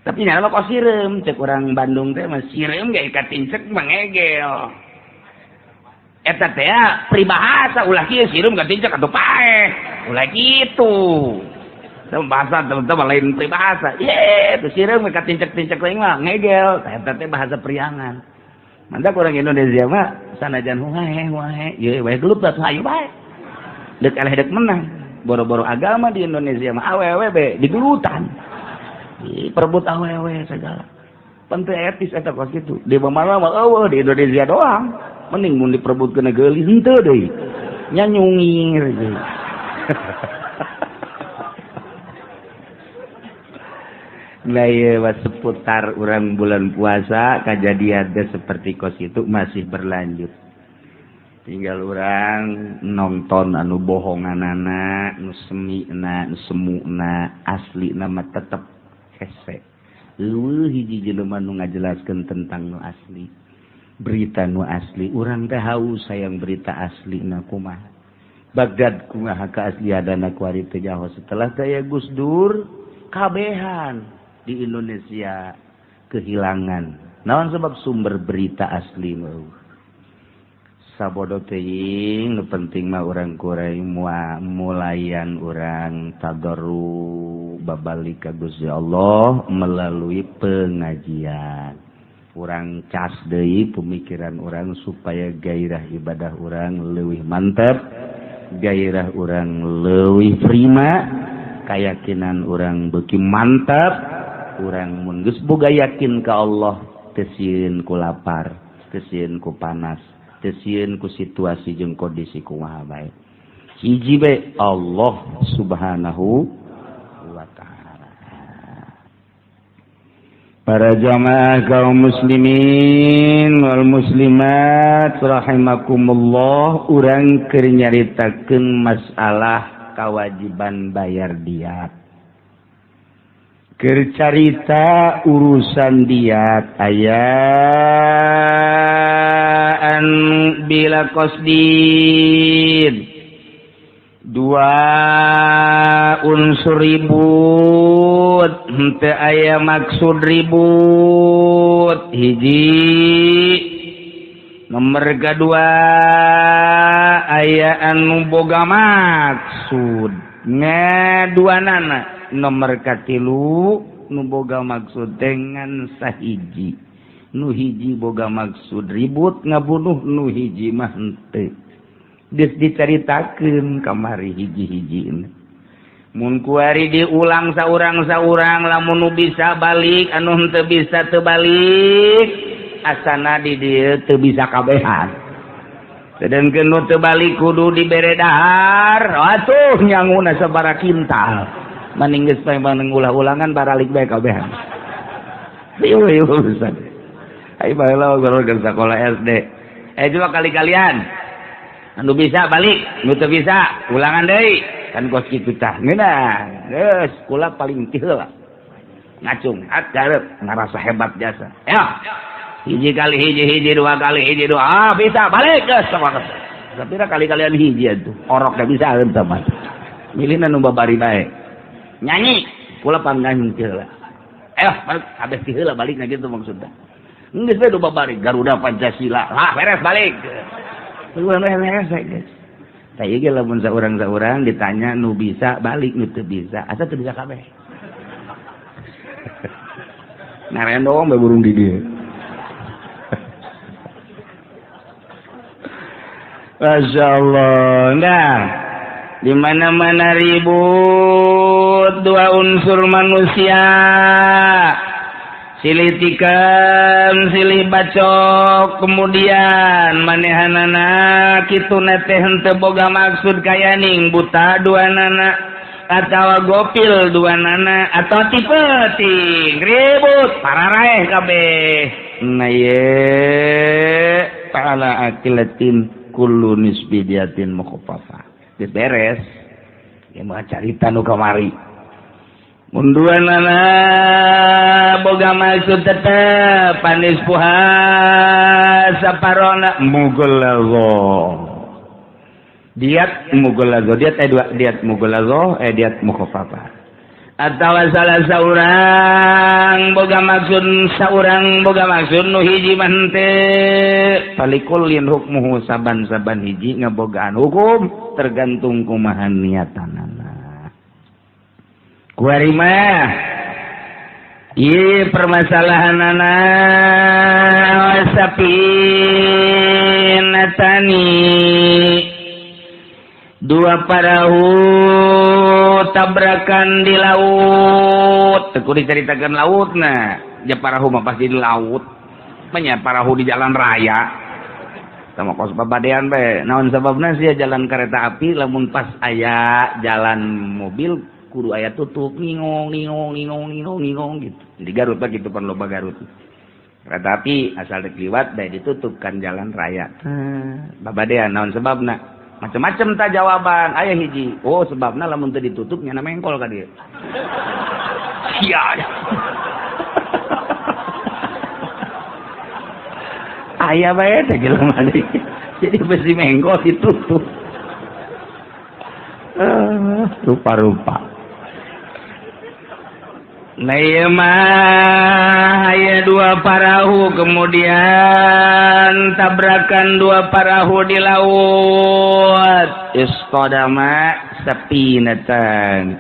Tapi nya mah kok sireum, cek urang Bandung teh mah sireum ge katincek mangegel. Eta teh pribahasa ulah kieu sireum katincek atuh paeh. Ulah kitu. Bahasa teman-teman lain pribahasa. Ye, teu sireum katincek-tincek lain mah ngegel. Eta teh bahasa priangan. Mantap orang Indonesia mah sanajan huahe ye wae gelut atuh hayu bae deuk eleh deuk menang boro-boro agama di Indonesia mah awewe be digulutan perebut awewe segala pante etis eta kos kitu di mana mah eueuh di Indonesia doang mending mun diperebutkeun geuli henteu deui nya nyungir gitu. Nah iya seputar orang bulan puasa kejadian seperti kos itu masih berlanjut. Tinggal orang nonton anu bohonganana, nu semina, nu semuna, asli nama tetep hese. Hiji jelema nu ngajelaskeun tentang nu asli. Berita nu asli, urang teh haus sayang berita asli na kumaha. Bagdad kumaha keaslianana ku ari teh jauh setelah daya Gus Dur kabehan. Di Indonesia kehilangan. Naon sebab sumber berita asli mah. Sabodo teuing nu penting mah urang kuring mulayan urang tadarru babalik ka Gusti Allah melalui pengajian. Urang cas deui pemikiran urang supaya gairah ibadah urang leuwih mantap, gairah urang leuwih prima, keyakinan urang beuki mantap. Urang mun geus boga yakin ka Allah teu sieun ku lapar, teu sieun ku panas, teu sieun ku situasi jeung kondisi kumaha bae. Hiji bae Allah Subhanahu wa taala. Para jamaah kaum muslimin wal muslimat rahimakumullah, urang keur nyaritakeun masalah kewajiban bayar diat. Kercarita urusan diat ayaan bila qasdin dua unsur ribut henteu aya maksud ribut hiji nomor kedua aya anu boga maksud ngaduanana nomor katilu nu boga maksud dengan sahiji nu hiji boga maksud ribut ngabunuh nu hiji mah henteu geus dicaritakeun kamari hiji-hiji mun kuari diulang saurang-saurang lamun nu bisa balik anu henteu bisa teu balik asana di dieu teu bisa kabehan sedengkeun nu teu balik kudu dibere dahar atuh nyanguna sabaraha kintal maning geus bae ulah-ulangan baralik bae kabehan. Ieu urusan. Ai baheula guru sekolah SD. Coba kali-kalian. Anu bisa balik, nu teu bisa ulangan deui. Kan kos kitu tah. Ngeunah, geus kula paling teu lah. Ngacung, garep ngarasa hebat jasa. Ayo. Hiji kali hiji, dua kali hiji, dua. Bisa balik geus sama. Sapira kali-kalian hiji atuh. Orok da bisa heuh teman. Milihna nu babari bae. Nyanyi pula panggang heula. Habis ti heula balik gitu maksudna. Geus we do babari Garuda Pancasila. Lah beres balik. Tuan beres guys. Tah ieu ge lamun saurang-saurang ditanya nu bisa balik nu teu bisa. Asa teu bisa kabeh. Naren doang bae burung di dieu. Masyaallah. Nah, di mana-mana ribut dua unsur manusia, silih tikam silih bacok, kemudian manehanana kitu teh henteu boga maksud kayaning buta duanana atawa gopil duanana atau tipe-ting ribut pararaeh kabeh. Nah ye ta'ala akilatin kullu nisbidiatin mukhaffafa. Beres ya mah carita nu kamari munduanana boga maksud tetep panis puha saparona mugolazo diat mugolazo diat dua diat mugolazo diat mukhafafah atau salah seorang boga maksud seorang boga maksud nu hiji mante palikullin hukmuhu saban-saban hiji ngabogaan hukum tergantung kumahan niatanana kuari mah ieu permasalahanana sapinatani dua perahu tabrakan di laut teu diceritakeun lautna ja perahu mah pasti di laut nya perahu di jalan raya sama kos babadean bae naon sababna sia jalan kereta api lamun pas aya jalan mobil kudu aya tutup ngingong gitu di Garut mah kitu pan loba Garut kereta api asal dek liwat da ditutup kan jalan raya babadean naon sebabna macam-macam tak jawaban aya hiji oh sebabna lamun teu ditutup nya mengkol ka dieu sia aya bae teh jelema deui jadi besi mengkol ditutup rupa-rupa nah iya mah aya dua perahu kemudian tabrakan dua perahu di laut istadama sapinatan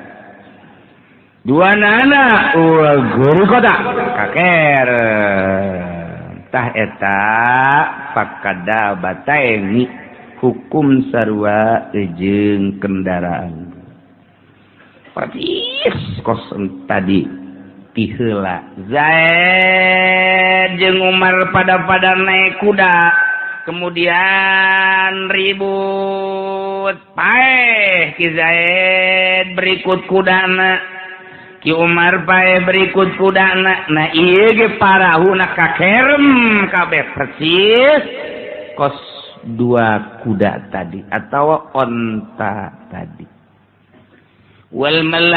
dua nana guru kota kaker tah eta fakada bataini hukum sarua jeung kendaraan persis kos tadi tiheula Zaid jeung Umar pada naik kuda kemudian ribut paeh ki Zaid berikut kudana ki Umar paeh berikut kudana nah ieu ge parahuna kakerem kabeh persis kos dua kuda tadi atau onta tadi wal malani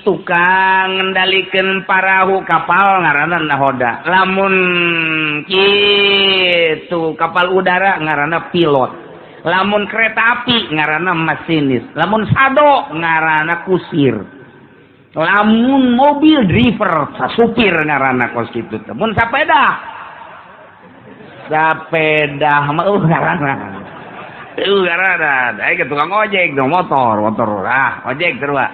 tukang ngendalikeun parahu kapal ngaranna nahoda lamun kitu kapal udara ngaranna pilot lamun kereta api ngaranna masinis lamun sado ngaranna kusir lamun mobil driver supir ngaranna kos kitu teh mun sapeda mah ngaranna garada ayo tukang ojek dong motor ojek terus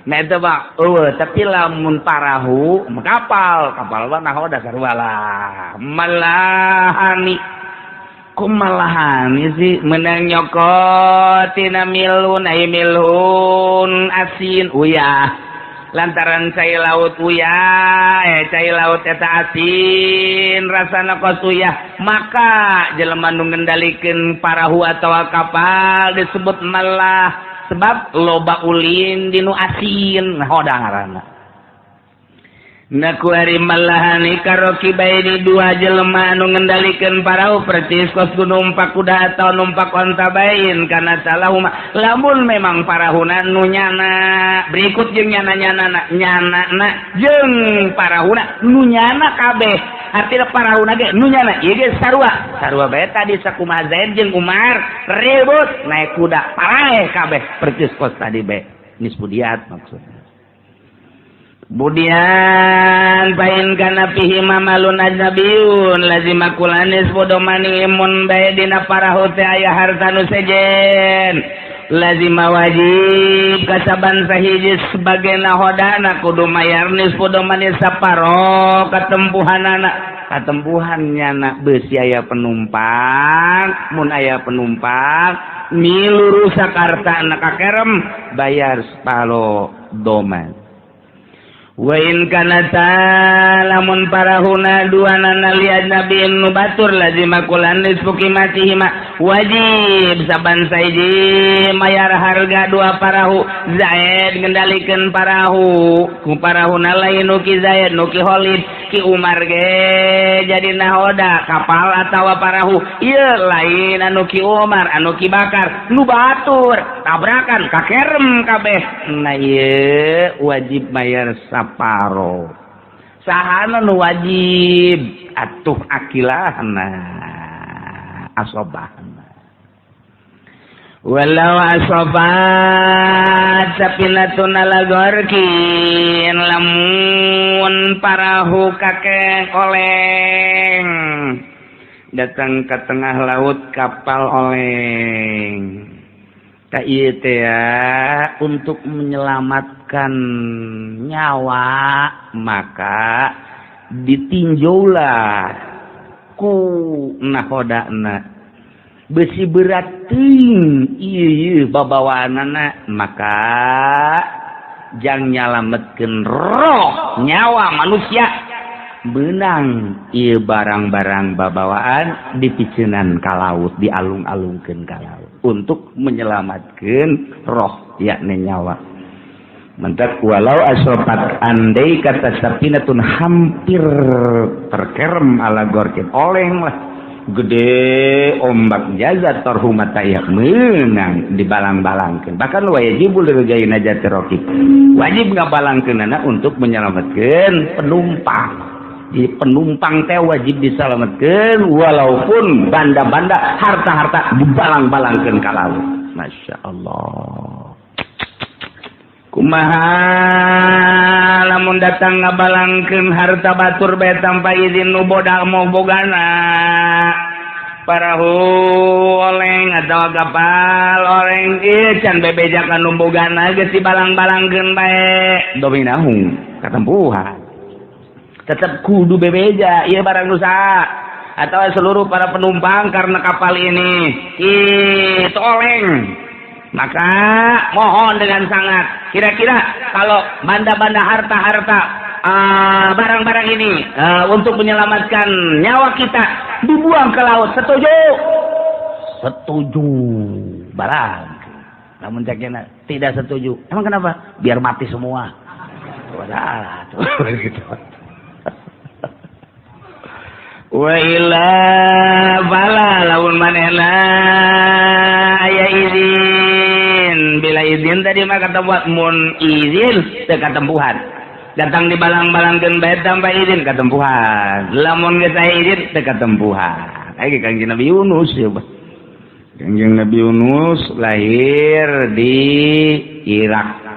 nah itu Pak tapi lamun parahu kapal mah nahoda sarua lah malahani kok malahani sih menang nyokotina milun asin uyah lantaran cai laut uyah cai laut eta asin rasana kos uyah maka jelema nu ngendalikeun parahu atawa kapal disebut malah sebab loba ulin dinu asin nahoda ngaranna nakuari malahani karoki baini dua jelema nu ngendalikeun parahu percis kos numpak kuda atau numpak onta bain kana salahuma lamun memang parahuna nu nyana berikut jeung nyana jeung parahuna nu nyana kabeh artinya parahuna ge nu nyana ieu ge sarua bae tadi sakumaha Zaid jeung Umar ribut naik kuda paraeh kabeh percis kos tadi bae nisbudiat maksudnya budian pain kana fihi mamalun ajnabiyun lazim akulanis podomani imun bae dina parahu teh aya harta nu sejen lazim wajib kasaban sahiji sebagai nahodana kudu mayar nis podomani saparo katempuhannya nak beusi aya penumpang mun aya penumpang milu rusak harta anak kakerem bayar separo doman wa in kanata lamun parahuna dua nana liat nabiin nu batur lazima kulanis fukimatihima wajib saban saiji mayar harga 2 parahu Zaid ngendalikeun parahu ku parahuna lain nu ki Zaid nu ki Khalid ki Umar ge jadi nahoda kapal atawa parahu ieu lain anu ki Umar anu ki Bakar nu batur tabrakan kakerem kabeh nah ieu wajib bayar saparo sahana nu wajib atuh akilahna asobahna walau asobat sapinatun alagorkin lamun parahu kakek oleng datang ke tengah laut kapal oleng ka ieu teh ya untuk menyelamatkan nyawa maka ditinjaulah ku nahodana besi berat ting ieu babawaanana maka jang nyalametkeun roh nyawa manusia benang ieu barang-barang babawaan dipiceunan ka laut dialung-alungkeun ka laut untuk menyelamatkan roh yakni nyawa mentak walau asropat andai kata sapinatun hampir terkerem ala gorkin oleng lah gede ombak jaza torhumat tayak menang dibalang-balangkan bahkan wajibul dirgaina jati rokib wajib ngabalangkeun anak untuk menyelamatkan penumpang di penumpang teh wajib diselamatkan walaupun banda-banda harta-harta dibalang-balangkeun ka laut masya Allah kumaha lamun datang ngabalangkeun harta batur bae tanpa izin nu bodak mau bogana parahu oleng atau kapal oleng ieu can bebeja ka nu bogana geus dibalang-balangkeun bae dominahu katempuhan tetap kudu bebeja ieu barang rusak atau seluruh para penumpang karena kapal ini itu oleng maka mohon dengan sangat kira-kira kalau banda-banda harta-harta barang-barang ini untuk menyelamatkan nyawa kita dibuang ke laut setuju barang namun caknya tidak setuju emang kenapa biar mati semua wadah gitu wa illa bala laun manehna aya izin bila izin tadi mah kata buat mun izin teu katempuhan datang dibalang-balangkeun bae tanpa izin katempuhan lamun geus aya izin teu katempuhan aya Kangjeng Nabi Yunus ya Kangjeng Nabi Yunus lahir di Irak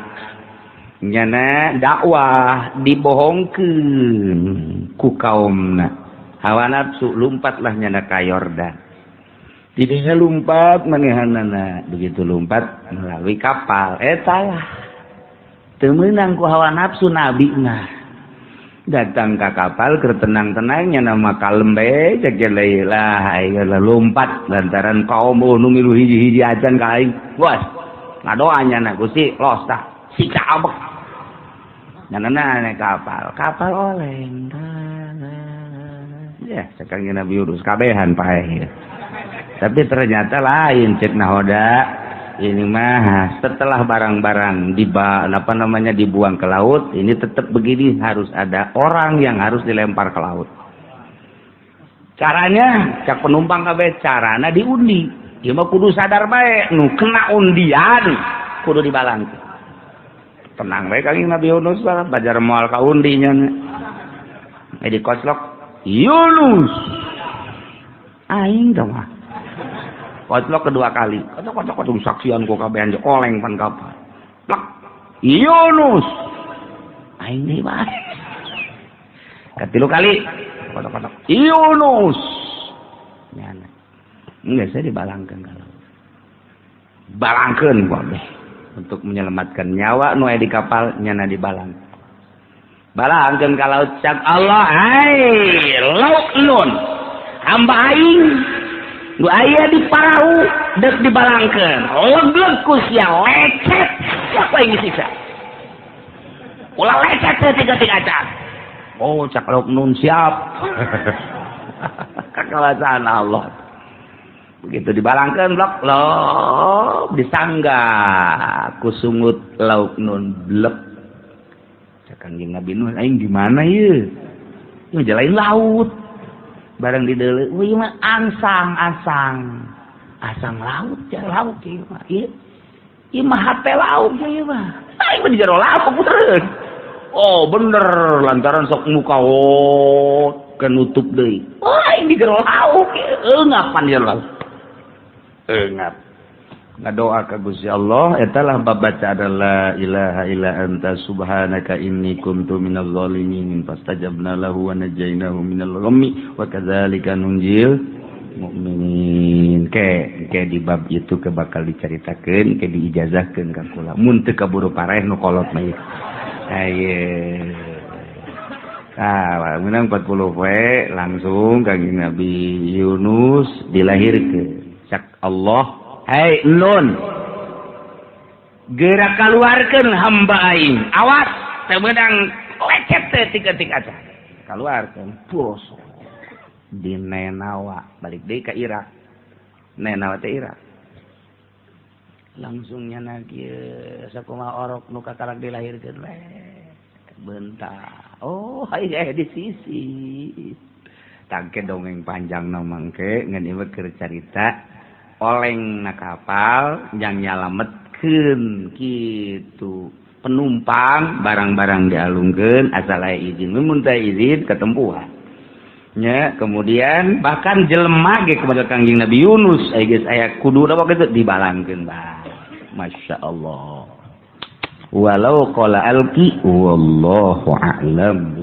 nyana dakwah dibohongkeun ku kaumna hawa nafsu lompatlah nyana ka Yordan didinya lompat manehanana begitu lompat melalui kapal salah teu meunang ku hawa nafsu nabi mah datang ka kapal keur tenang-tenang nyana mah kalem bae cek lah aya lompat lantaran kaum nu milu hiji-hiji acan ka aing bos ngadoa nyana Gusti los tah si cabek nyana naik kapal oleng ya sekarang Nabi Yunus kabehan pae tapi ternyata lain cek nahoda ini mah setelah barang-barang dibuang ke laut ini tetap begini harus ada orang yang harus dilempar ke laut caranya cak penumpang kabeh carana diundi ieu mah kudu sadar bae nu kena undian kudu dibalang tenang bae Kangjeng Nabi Yunus bajar moal ka undinya di koslok Yunus aing dong kotlok kedua kali kocok saksian ku kabehan oleng pan kapal plak Yunus aing deui bae katilu kali kocok Yunus nyana enggak saya dibalangkeun kalau balangkeun kabeh untuk menyelamatkan nyawa nu aya di kapal nyana dibalang balangkeun ka laut cak Allah ai laut nun hamba aing nu aya di perahu deuk dibalangkeun leg-leg ku sia lecet siapa yang disiksa ulah lecet teh tiga-tiga cak oh cak laut nun siap kakawasaan Allah begitu dibalangkeun blok loh disangga ku sungut lauk nun blek cak Kangjeng Nabi Nuh aing di mana ieu ngejalain laut bareng di deuleu ieu mah asang laut ya laut ieu mah ieu mah hate laut ieu mah aing mah di jero laut putereun oh bener lantaran sok muka kenutup deui aing di jero laut ngapan di jero laut ingat ngadoa ka Gusti Allah etalah babaca adalah ilaha illa anta subhanaka inni kuntu minaz zalimin fastajabna lahu wa najainahu minal ghammi wa kadzalika nunjil mukminin ke di bab itu ke bakal dicaritakeun ke diijazahkeun ka kula mun teu kaburu pareh nu kolot mah ayeuna menang 40 poe langsung Kangjeng Nabi Yunus dilahirkeun cak Allah hai nun gerak keluarkan hamba aing awas teu meunang lecet teh tiketik aja keluarkan puros di Nenawa balik deui ka Irak Nenawa teh Irak langsung nyana kieu sakumaha orok nu kakarak dilahirkeun we bentar oh hai di sisi tangke dongeng panjang na mangke ngan ieu keur carita oleng na kapal yang nyalametkeun kitu penumpang barang-barang dialungkeun asal aya izin mun teu izin ketempuhan nya kemudian bahkan jelema ge kepada Kangjeng Nabi Yunus aya kudu apa kitu dibalangkeun bah masyaallah walau qala alqi wallahu a'lam